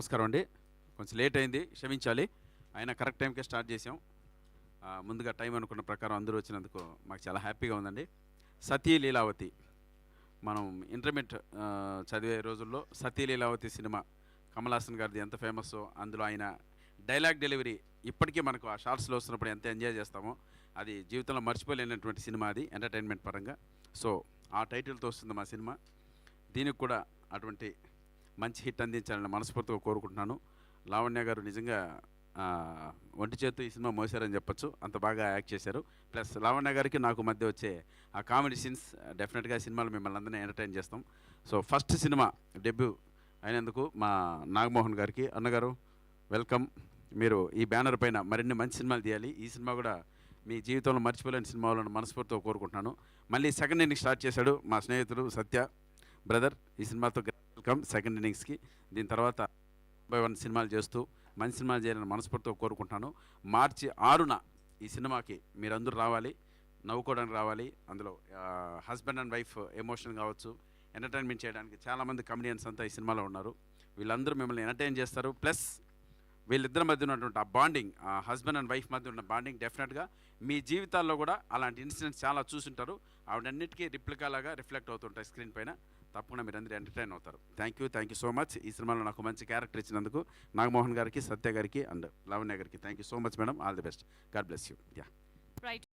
నమస్కారం అండి. కొంచెం లేట్ అయింది, క్షమించాలి. అయినా కరెక్ట్ టైంకే స్టార్ట్ చేసాం. ముందుగా టైం అనుకున్న ప్రకారం అందరూ వచ్చినందుకు మాకు చాలా హ్యాపీగా ఉందండి. సతీ లీలావతి మనం ఇంటర్మీడియట్ చదివే రోజుల్లో సతీ లీలావతి సినిమా కమల్ హాసన్ గారిది ఎంత ఫేమస్సో, అందులో ఆయన డైలాగ్ డెలివరీ ఇప్పటికీ మనకు ఆ షార్ట్స్లో వస్తున్నప్పుడు ఎంత ఎంజాయ్ చేస్తామో, అది జీవితంలో మర్చిపోలేనటువంటి సినిమా అది ఎంటర్టైన్మెంట్ పరంగా. సో ఆ టైటిల్తో వస్తుంది మా సినిమా. దీనికి కూడా అటువంటి మంచి హిట్ అందించాలని మనస్ఫూర్తిగా కోరుకుంటున్నాను. లావణ్య గారు నిజంగా ఒంటి చేత్తో ఈ సినిమా మోసారని చెప్పొచ్చు, అంత బాగా యాక్ట్ చేశారు. ప్లస్ లావణ్య గారికి నాకు మధ్య వచ్చే ఆ కామెడీ సీన్స్ డెఫినెట్గా సినిమాలో మిమ్మల్ని అందరినీ ఎంటర్టైన్ చేస్తాం. సో ఫస్ట్ సినిమా డెబ్యూ అయినందుకు మా నాగమోహన్ గారికి, అన్నగారు వెల్కమ్. మీరు ఈ బ్యానర్ పైన మరిన్ని మంచి సినిమాలు తీయాలి. ఈ సినిమా కూడా మీ జీవితంలో మర్చిపోలేని సినిమాలను మనస్ఫూర్తిగా కోరుకుంటున్నాను. మళ్ళీ సెకండ్ ఇన్నింగ్స్ స్టార్ట్ చేశాడు మా స్నేహితుడు సత్య బ్రదర్. ఈ సినిమాతో వెల్కమ్ సెకండ్ ఇన్నింగ్స్కి. దీని తర్వాత 1 సినిమాలు చేస్తూ మంచి సినిమాలు చేయాలని మనస్ఫూర్తిగా కోరుకుంటున్నాను. మార్చి 6న ఈ సినిమాకి మీరందరూ రావాలి, నవ్వుకోవడానికి రావాలి. అందులో హస్బెండ్ అండ్ వైఫ్ ఎమోషన్ కావచ్చు, ఎంటర్టైన్మెంట్ చేయడానికి చాలామంది కమెడియన్స్ అంతా ఈ సినిమాలో ఉన్నారు. వీళ్ళందరూ మిమ్మల్ని ఎంటర్టైన్ చేస్తారు. ప్లస్ వీళ్ళిద్దరి మధ్య ఉన్నటువంటి ఆ బాండింగ్, ఆ హస్బెండ్ అండ్ వైఫ్ మధ్య ఉన్న బాండింగ్ డెఫినెట్గా మీ జీవితాల్లో కూడా అలాంటి ఇన్సిడెంట్స్ చాలా చూసుంటారు. ఆవిడన్నిటికీ రిప్లికాలాగా రిఫ్లెక్ట్ అవుతుంటాయి స్క్రీన్ పైన. తప్పకుండా మీరు అందరూ ఎంటర్టైన్ అవుతారు. Thank you so much. ఈ సినిమాలో నాకు మంచి క్యారెక్టర్ ఇచ్చినందుకు నాగమోహన్ గారికి, సత్య గారికి అండ్ లావణ్య గారికి thank you so much madam. All the best. God bless you. Yeah. Right.